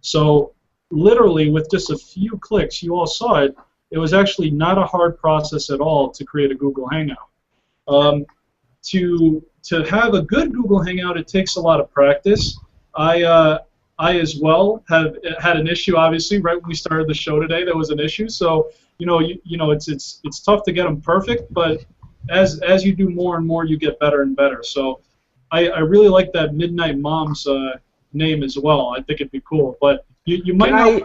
So literally, with just a few clicks, you all saw it, it was actually not a hard process at all to create a Google Hangout. To have a good Google Hangout, it takes a lot of practice. I as well have had an issue. Obviously, right when we started the show today, there was an issue. So it's tough to get them perfect, but as you do more and more, you get better and better. So I really like that Midnight Mom's name as well. I think it'd be cool. But you might not.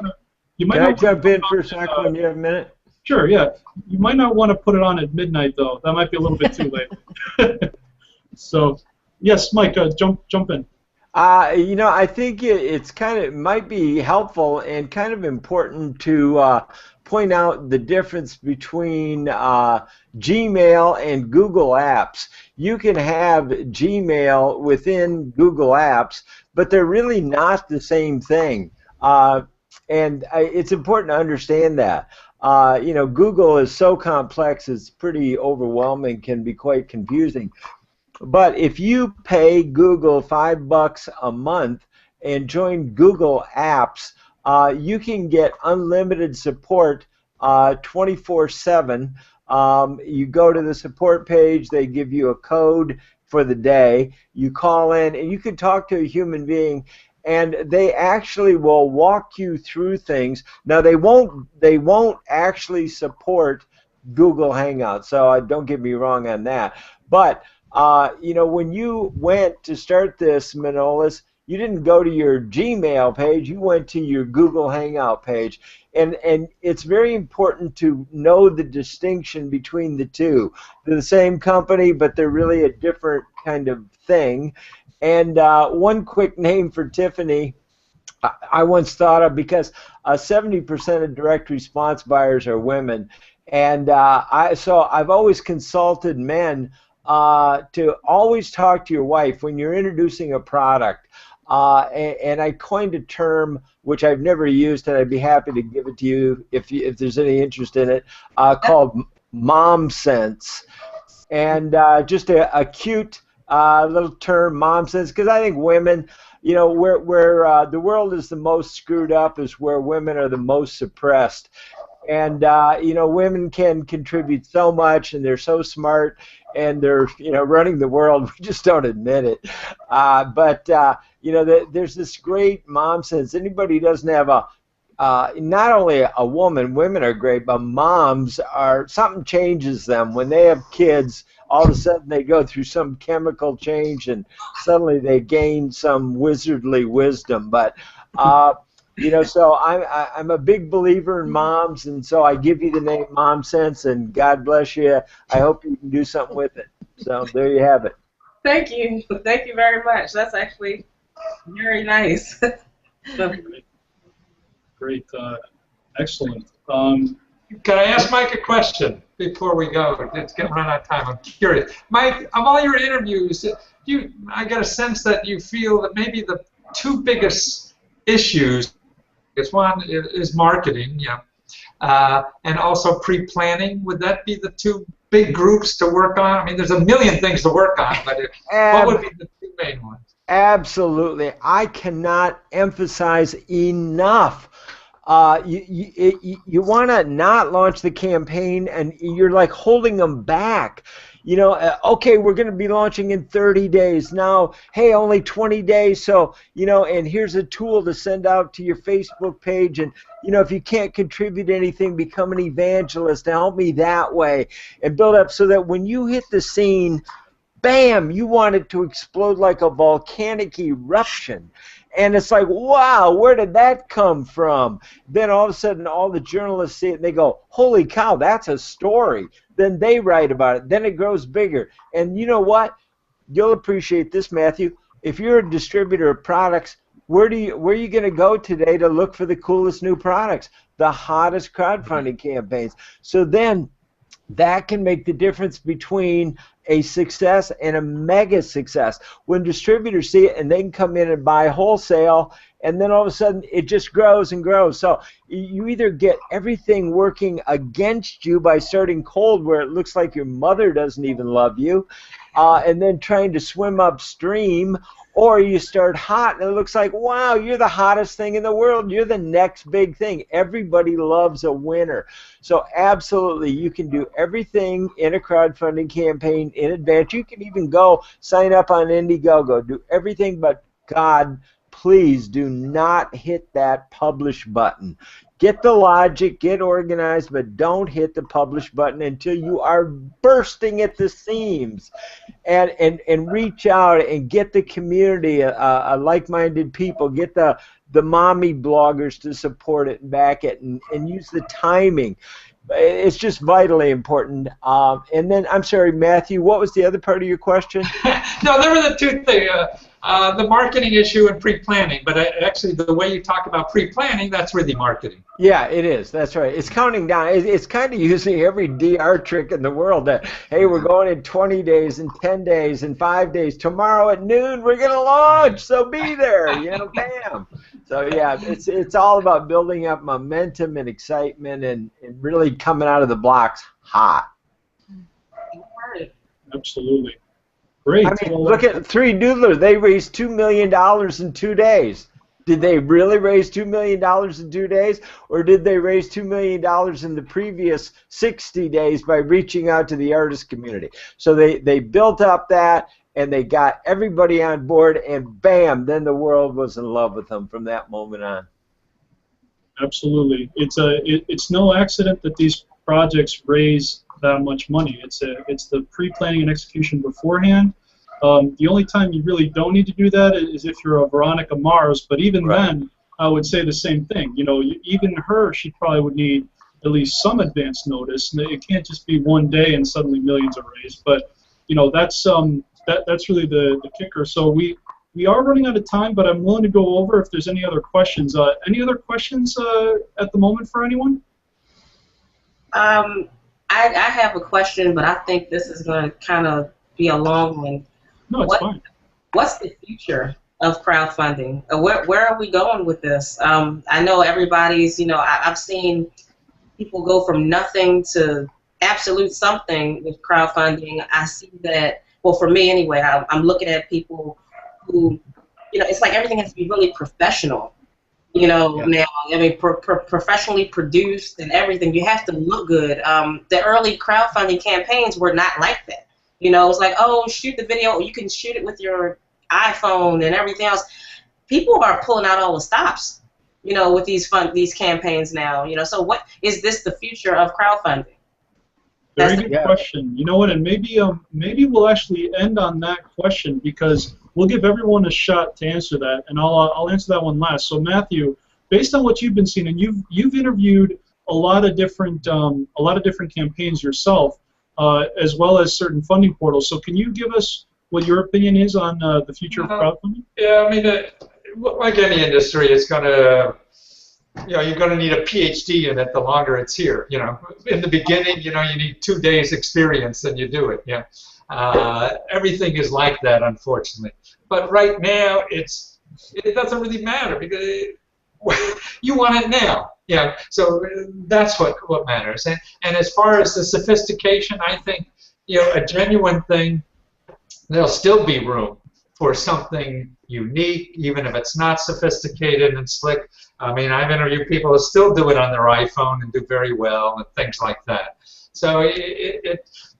Can I jump in for a second when you have a minute? Sure, yeah. You might not want to put it on at midnight, though. That might be a little bit too late. So, yes, Mike, jump in. I think it might be helpful and kind of important to point out the difference between Gmail and Google Apps. You can have Gmail within Google Apps, but they're really not the same thing. And it's important to understand that. Google is so complex, it's pretty overwhelming, can be quite confusing. But if you pay Google $5 a month and join Google Apps, you can get unlimited support 24/7. You go to the support page, they give you a code for the day. You call in, and you can talk to a human being, and they actually will walk you through things. Now they won't actually support Google Hangouts, so don't get me wrong on that. But when you went to start this, Manolis, you didn't go to your Gmail page, you went to your Google Hangout page. And it's very important to know the distinction between the two. They're the same company, but they're really a different kind of thing. And one quick name for Tiffany, I once thought of, because 70% of direct response buyers are women, And I've always consulted men to always talk to your wife when you're introducing a product. And I coined a term which I've never used, and I'd be happy to give it to you if there's any interest in it, called mom sense. And just a cute little term, mom sense, because I think women, you know, where the world is the most screwed up is where women are the most suppressed. And you know, women can contribute so much, and they're so smart, and they're, you know, running the world. We just don't admit it. But you know, there's this great mom sense. Anybody who doesn't have not only a woman, women are great, but moms are, something changes them when they have kids. All of a sudden they go through some chemical change, and suddenly they gain some wizardly wisdom. But you know, so I'm a big believer in moms, and so I give you the name Mom Sense, and God bless you. I hope you can do something with it. So there you have it. Thank you. Thank you very much. That's actually very nice. Great. Excellent. Can I ask Mike a question before we go? It's getting run out of time. I'm curious. Mike, of all your interviews, I get a sense that you feel that maybe the two biggest issues, one is marketing, and also pre-planning. Would that be the two big groups to work on? I mean, there's a million things to work on, but what would be the two main ones? Absolutely. I cannot emphasize enough. You want to not launch the campaign, and you're like holding them back. You know, okay, we're going to be launching in 30 days. Now, hey, only 20 days. So, you know, and here's a tool to send out to your Facebook page. And, you know, if you can't contribute anything, become an evangelist to help me that way, and build up so that when you hit the scene, bam, you want it to explode like a volcanic eruption. And it's like, wow, where did that come from? Then all of a sudden, all the journalists see it, and they go, holy cow, that's a story. Then they write about it. Then it grows bigger. And you know what? You'll appreciate this, Matthew. If you're a distributor of products, where are you going to go today to look for the coolest new products? The hottest crowdfunding campaigns. So then that can make the difference between a success and a mega success. When distributors see it and they can come in and buy wholesale, and then all of a sudden it just grows and grows. So you either get everything working against you by starting cold where it looks like your mother doesn't even love you, and then trying to swim upstream, or you start hot and it looks like, wow, you're the hottest thing in the world. You're the next big thing. Everybody loves a winner. So absolutely, you can do everything in a crowdfunding campaign in advance. You can even go sign up on Indiegogo, do everything, but God, please do not hit that publish button. Get the logic, get organized, but don't hit the publish button until you are bursting at the seams. And reach out and get the community, like-minded people, get the mommy bloggers to support it and back it, and use the timing. It's just vitally important. And then, I'm sorry, Matthew, what was the other part of your question? No, there were the two things, the marketing issue and pre-planning. But actually, the way you talk about pre-planning, that's really marketing. Yeah, it is. That's right. It's counting down. It's kind of using every DR trick in the world that, hey, we're going in 20 days, and 10 days, and 5 days. Tomorrow at noon, we're going to launch, so be there. You know, bam. So, yeah, it's all about building up momentum and excitement and really coming out of the blocks hot. Absolutely. Great. I mean, look at Three Doodlers. They raised $2 million in 2 days. Did they really raise $2 million in 2 days, or did they raise $2 million in the previous 60 days by reaching out to the artist community? So they built up that, and they got everybody on board, and bam, then the world was in love with them from that moment on. Absolutely. It's no accident that these projects raise that much money. It's the pre-planning and execution beforehand. The only time you really don't need to do that is if you're a Veronica Mars, but even then, I would say the same thing. You know, even her, she probably would need at least some advance notice. It can't just be one day and suddenly millions are raised. But you know, that's really the kicker. So we are running out of time, but I'm willing to go over if there's any other questions. Any other questions at the moment for anyone? I have a question, but I think this is going to kind of be a long one. No, it's fine. What's the future of crowdfunding? Where are we going with this? I know everybody's, I've seen people go from nothing to absolute something with crowdfunding. I see that, well, for me anyway, I'm looking at people who, it's like everything has to be really professional. Now, I mean, professionally produced and everything. You have to look good. The early crowdfunding campaigns were not like that. It was like, oh, shoot the video. You can shoot it with your iPhone and everything else. People are pulling out all the stops, with these campaigns now. So what is this the future of crowdfunding? Very good question. You know what? And maybe we'll actually end on that question, because we'll give everyone a shot to answer that, and I'll answer that one last. So Matthew, based on what you've been seeing, and you've interviewed a lot of different campaigns yourself, as well as certain funding portals. So can you give us what your opinion is on the future of crowdfunding? Yeah, I mean, like any industry, it's going to, you're going to need a PhD in it the longer it's here. In the beginning, you need 2 days experience and you do it. Everything is like that, unfortunately. But right now, it doesn't really matter, because you want it now. So that's what matters. And as far as the sophistication, I think a genuine thing, there'll still be room for something unique, even if it's not sophisticated and slick. I mean, I've interviewed people who still do it on their iPhone and do very well and things like that. So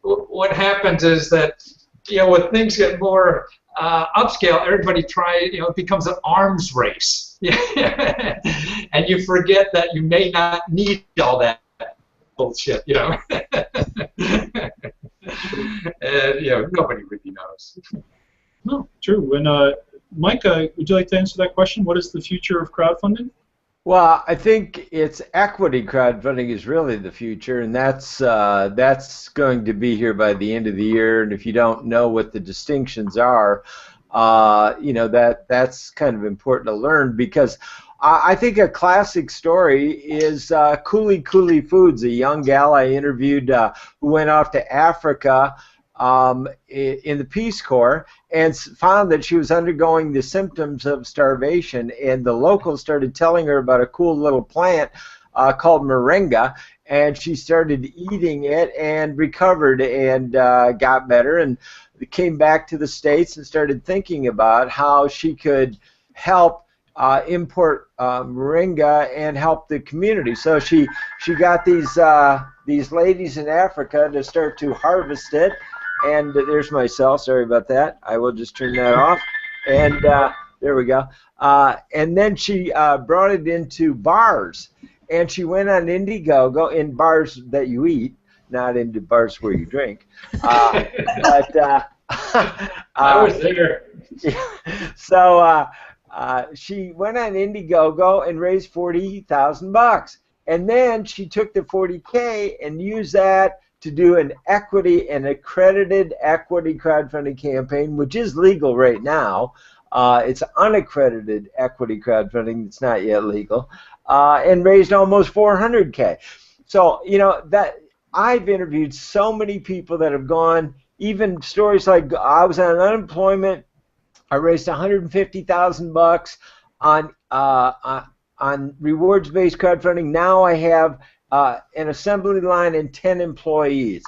what happens is that, when things get more upscale, everybody it becomes an arms race. And you forget that you may not need all that bullshit, And, nobody really knows. No, true. And Micah, would you like to answer that question? What is the future of crowdfunding? Well, I think it's equity crowdfunding is really the future, and that's going to be here by the end of the year. And if you don't know what the distinctions are, that's kind of important to learn, because I think a classic story is Cooley Foods, a young gal I interviewed who went off to Africa in the Peace Corps, and found that she was undergoing the symptoms of starvation, and the locals started telling her about a cool little plant called moringa, and she started eating it and recovered and got better, and came back to the States and started thinking about how she could help import moringa and help the community. So she got these ladies in Africa to start to harvest it. And there's my cell. Sorry about that. I will just turn that off. And there we go. And then she brought it into bars. And she went on Indiegogo, in bars that you eat, not into bars where you drink. But I was there. So she went on Indiegogo and raised $40,000. And then she took the $40K and used that to do an accredited equity crowdfunding campaign, which is legal right now. It's unaccredited equity crowdfunding that's not yet legal, and raised almost $400K. So, that I've interviewed so many people that have gone, even stories like I was on unemployment, I raised $150,000 on rewards-based crowdfunding. Now I have an assembly line and 10 employees.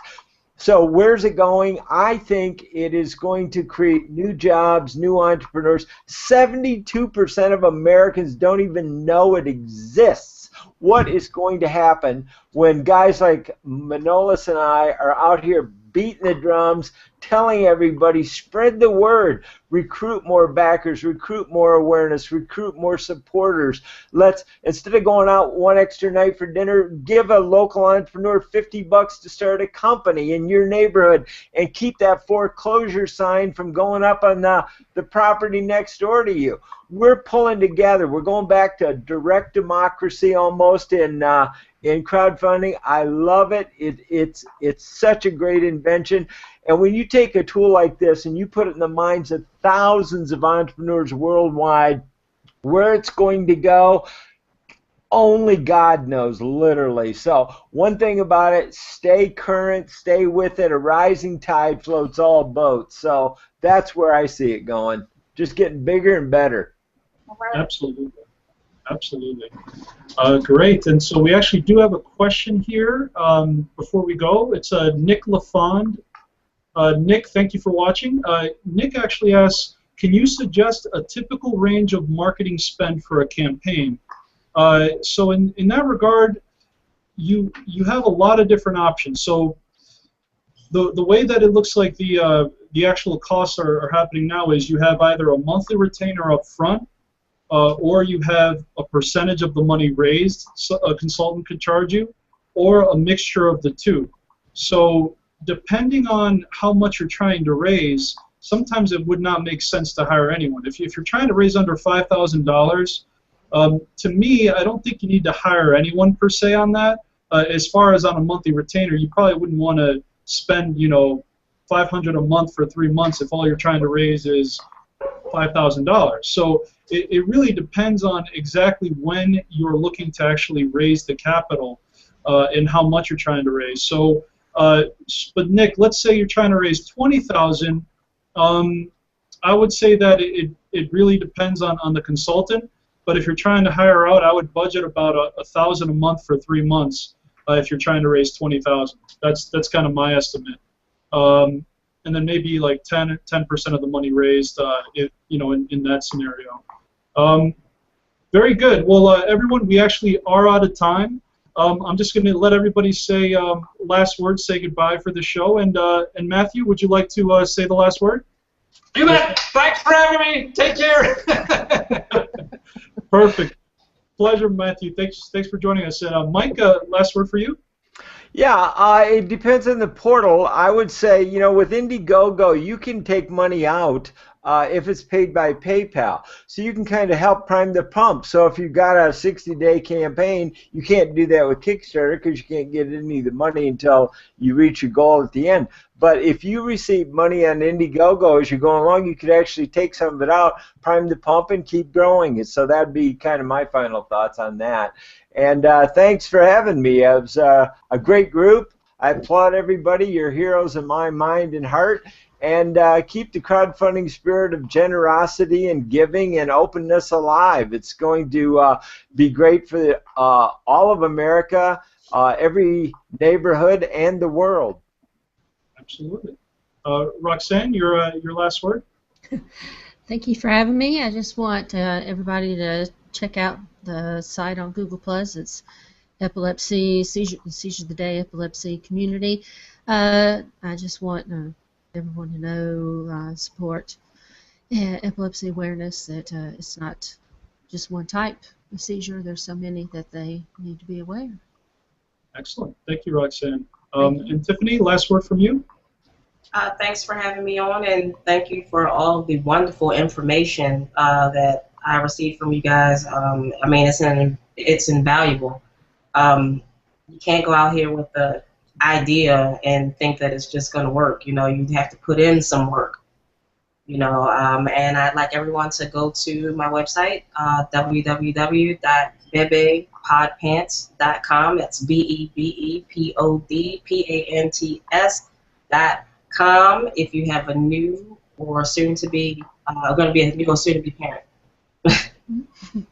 So where's it going? I think it is going to create new jobs, new entrepreneurs. 72% of Americans don't even know it exists. What is going to happen when guys like Manolis and I are out here beating the drums, telling everybody, spread the word, recruit more backers, recruit more awareness, recruit more supporters. Let's, instead of going out one extra night for dinner, give a local entrepreneur $50 to start a company in your neighborhood, and keep that foreclosure sign from going up on the property next door to you. We're pulling together. We're going back to direct democracy almost in crowdfunding. I love it. It's such a great invention. And when you take a tool like this and you put it in the minds of thousands of entrepreneurs worldwide, where it's going to go, Only God knows, literally. So one thing about it, stay current, stay with it. A rising tide floats all boats. So that's where I see it going. Just getting bigger and better. Absolutely. Absolutely. Great. And so we actually do have a question here before we go. It's Nick LaFond. Nick, thank you for watching. Nick actually asks, can you suggest a typical range of marketing spend for a campaign? So in that regard, you have a lot of different options. So the way that it looks like the actual costs are happening now is you have either a monthly retainer up front, or you have a percentage of the money raised a consultant could charge you, or a mixture of the two. So depending on how much you're trying to raise, sometimes it would not make sense to hire anyone. If you're trying to raise under $5,000, to me, I don't think you need to hire anyone per se on that. As far as on a monthly retainer, you probably wouldn't want to spend, $500 a month for 3 months if all you're trying to raise is $5,000. So it really depends on exactly when you're looking to actually raise the capital and how much you're trying to raise. So, but Nick, let's say you're trying to raise $20,000. I would say that it really depends on the consultant. But if you're trying to hire out, I would budget about $1,000 a month for 3 months if you're trying to raise $20,000. That's kind of my estimate. And then maybe like 10% of the money raised, in that scenario. Very good. Well, everyone, we actually are out of time. I'm just going to let everybody say last words, say goodbye for the show. And Matthew, would you like to say the last word? You bet. Thanks for having me. Take care. Perfect. Pleasure, Matthew. Thanks for joining us. Mike, last word for you? Yeah, it depends on the portal. I would say, with Indiegogo, you can take money out if it's paid by PayPal. So you can kind of help prime the pump. So if you've got a 60-day campaign, you can't do that with Kickstarter because you can't get any of the money until you reach your goal at the end. But if you receive money on Indiegogo as you're going along, you could actually take some of it out, prime the pump, and keep growing it. So that'd be kind of my final thoughts on that. And thanks for having me. It was a great group. I applaud everybody. You're heroes in my mind and heart. And keep the crowdfunding spirit of generosity and giving and openness alive. It's going to be great for all of America, every neighborhood, and the world. Absolutely. Roxanne, your last word? Thank you for having me. I just want everybody to check out the site on Google+. It's Epilepsy, Seizure of the Day, Epilepsy Community. I just want everyone to know, support epilepsy awareness, that it's not just one type of seizure. There's so many that they need to be aware. Excellent. Thank you, Roxanne. And Tiffany, last word from you? Thanks for having me on, and thank you for all of the wonderful information that I received from you guys. I mean, it's invaluable. You can't go out here with the idea and think that it's just going to work. You have to put in some work. And I'd like everyone to go to my website, www.bebepodpants.com. That's BEBEPODPANTS.com. If you have a new or soon to be parent.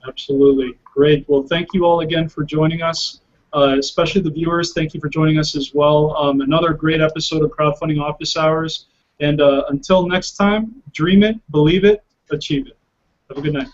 Absolutely. Great. Well, thank you all again for joining us, especially the viewers. Thank you for joining us as well. Another great episode of Crowdfunding Office Hours. And until next time, dream it, believe it, achieve it. Have a good night.